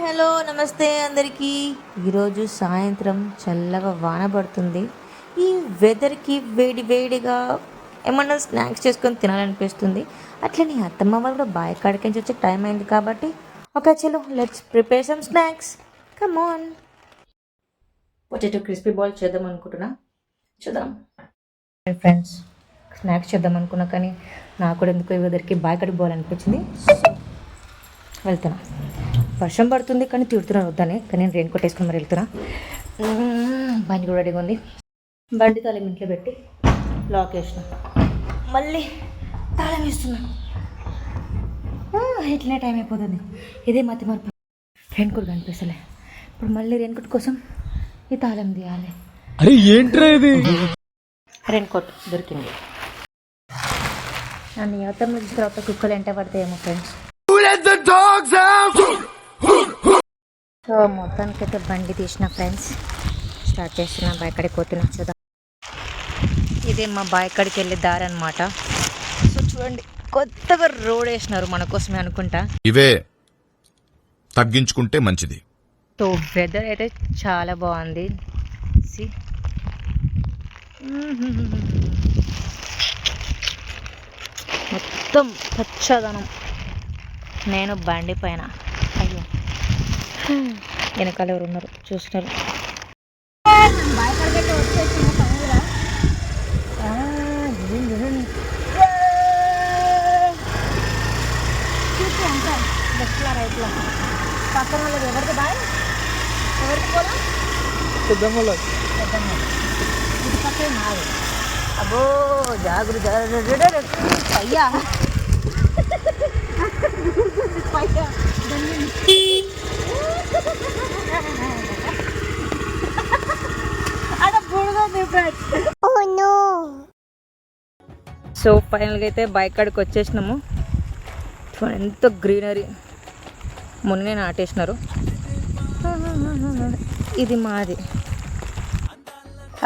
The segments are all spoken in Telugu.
హలో నమస్తే అందరికీ. ఈరోజు సాయంత్రం చల్లగా వాన పడుతుంది. ఈ వెదర్కి వేడి వేడిగా ఏమన్నా స్నాక్స్ చేసుకొని తినాలనిపిస్తుంది. అట్లనే అత్తమ్మ వాళ్ళు కూడా బాయ్ కాడికి నుంచి వచ్చే టైం అయింది కాబట్టి ఓకే చలో let's prepare some snacks. Come on. Potato crispy ball చేద్దాం అనుకుంటున్నా, చూద్దాం. ఫ్రెండ్స్ స్నాక్స్ చేద్దాం అనుకున్నా కానీ నాకు కూడా ఎందుకు ఈ వెదర్కి బాయ్ కాడికి పోవాలనిపించింది. వెళ్తున్నా. వర్షం పడుతుంది కానీ తిడుతున్నాను వద్దని, కానీ నేను రెయిన్ కోట్ వేసుకుని మరి వెళ్తున్నా. బండి కూడా రెడీగా ఉంది. బండి తాళం ఇంట్లో పెట్టి లాక్ వేసిన, మళ్ళీ తాళం వేస్తున్నా. ఇట్లనే టైం అయిపోతుంది. ఇదే మతి మార్పు. రెయిన్ కోట్ కనిపిస్తలే. ఇప్పుడు మళ్ళీ రెయిన్ కోట్ కోసం ఈ తాళం తీయాలి. అరే ఏంట్రా ఇది? రెయిన్ కోట్ దొరికింది. నన్ను యువతంలో తర్వాత కుక్కలు ఎంట పడతాయేమో ఫ్రెండ్స్. సో మొత్తానికైతే బండి తీసిన ఫ్రెండ్స్, స్టార్ట్ చేస్తున్నా. బాయ్ పోతున్నా, చూద్దాం. ఇదే మా బాయ్ కాడికి వెళ్ళే దారి అనమాట. సో చూడండి, కొత్తగా రోడ్ వేసినారు మన కోసమే అనుకుంటా. ఇవే తగ్గించుకుంటే మంచిది. సో వెదర్ అయితే చాలా బాగుంది. మొత్తం పచ్చదనం. నేను బండి పైన, అయ్యో వెనకాల ఎవరు ఉన్నారు చూస్తున్నారు. పక్కన వాళ్ళది ఎవరికి బాయ్, ఎవరికి పోలా ఇది పక్కన మాది. అబ్బో జాగ్రత్త అయ్యా సో ఫైనల్గా అయితే బైక్ కాడికి వచ్చేసినాము. ఎంతో గ్రీనరీ, మొన్నే నాటేసినారు. ఇది మాది.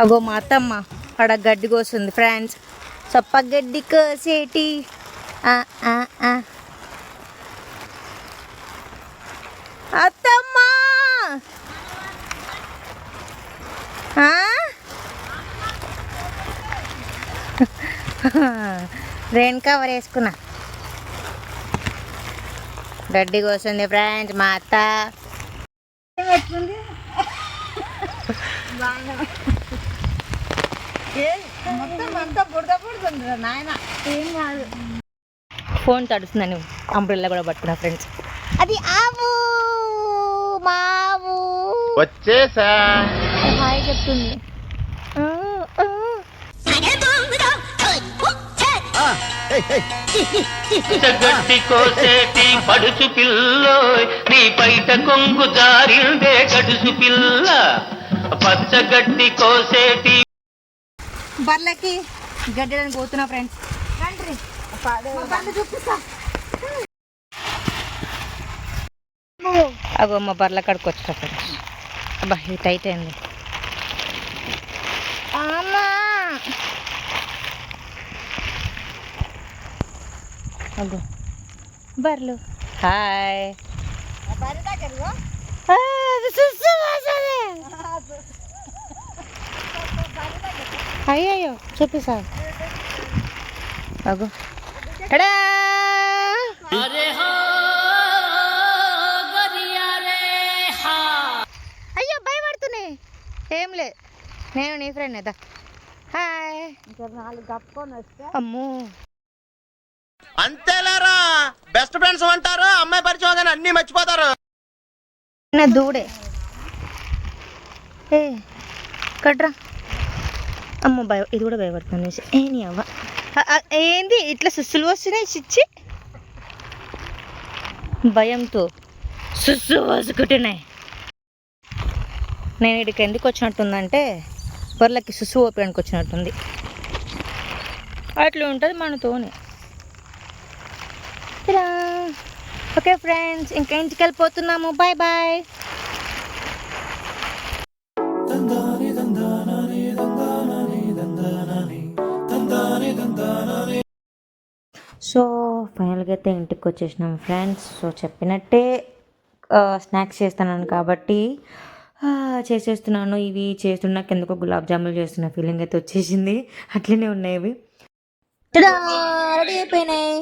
అగో మా అత్తమ్మ అక్కడ గడ్డి కోస్తుంది ఫ్రెండ్స్. సొప్ప గడ్డి కోసేటి అత్తమ్మ. రెయిన్ కవర్ వేసుకున్నా. గడ్డి కోస్తుంది ఫ్రెండ్స్ మా అత్త. ఫోన్ తడుస్తుందని అంబ్రెల్లా కూడా పట్టుకున్నా ఫ్రెండ్స్. అది ఆవు మావు వచ్చేసా హాయ్ చెప్తుంది. గడ్డి కోసేటి పడుచు పిల్లో, నీ బయట కొంగు జారిందే గడుసు పిల్ల. పచ్చగడ్డి కోసేటి బర్లకి గడ్డలని పోతున్నా ఫ్రెండ్స్. అగో మా బర్ల కాడికి వచ్చా ఫ్రెండ్స్. అబ్బా ఇది టైట్ అయింది. అగో బర్లు హాయ్. అయ్యో చెప్పేసా. అగో అయ్యో భయపడుతున్నాయి. ఏం లేదు, నేను నీ ఫ్రెండ్ కదా. హాయ్. అమ్మో అంతేలేరా, బెస్ట్ ఫ్రెండ్స్ అంటారు. అమ్మాయి పరిచయం కానీ అన్ని మర్చిపోతారు. నా దూడే ఏ కట్రా. అమ్మో భయ, ఇది కూడా భయపడుతుంది. ఏని అవ్వ ఏంది ఇట్లా సుస్సులు వస్తున్నాయి చిచ్చి. భయంతో సుస్సు వసుకుంటున్నాయి. నేను ఇక్కడికి ఎందుకు వచ్చినట్టుందంటే బర్లకి సుస్సు ఓపడానికి వచ్చినట్టుంది. అట్లా ఉంటుంది మనతోనే. ఓకే ఫ్రెండ్స్, ఇంకా ఇంటికి వెళ్ళిపోతున్నాము. Bye bye. సో ఫైనల్గా అయితే ఇంటికి వచ్చేసినాం ఫ్రెండ్స్. సో చెప్పినట్టే స్నాక్స్ చేస్తున్నాను కాబట్టి చేసేస్తున్నాను. ఇవి చేస్తున్నాక ఎందుకో గులాబ్ జాములు చేస్తున్న ఫీలింగ్ అయితే వచ్చేసింది. అట్లనే ఉన్నాయి ఇవి. రెడీ అయిపోయినాయి.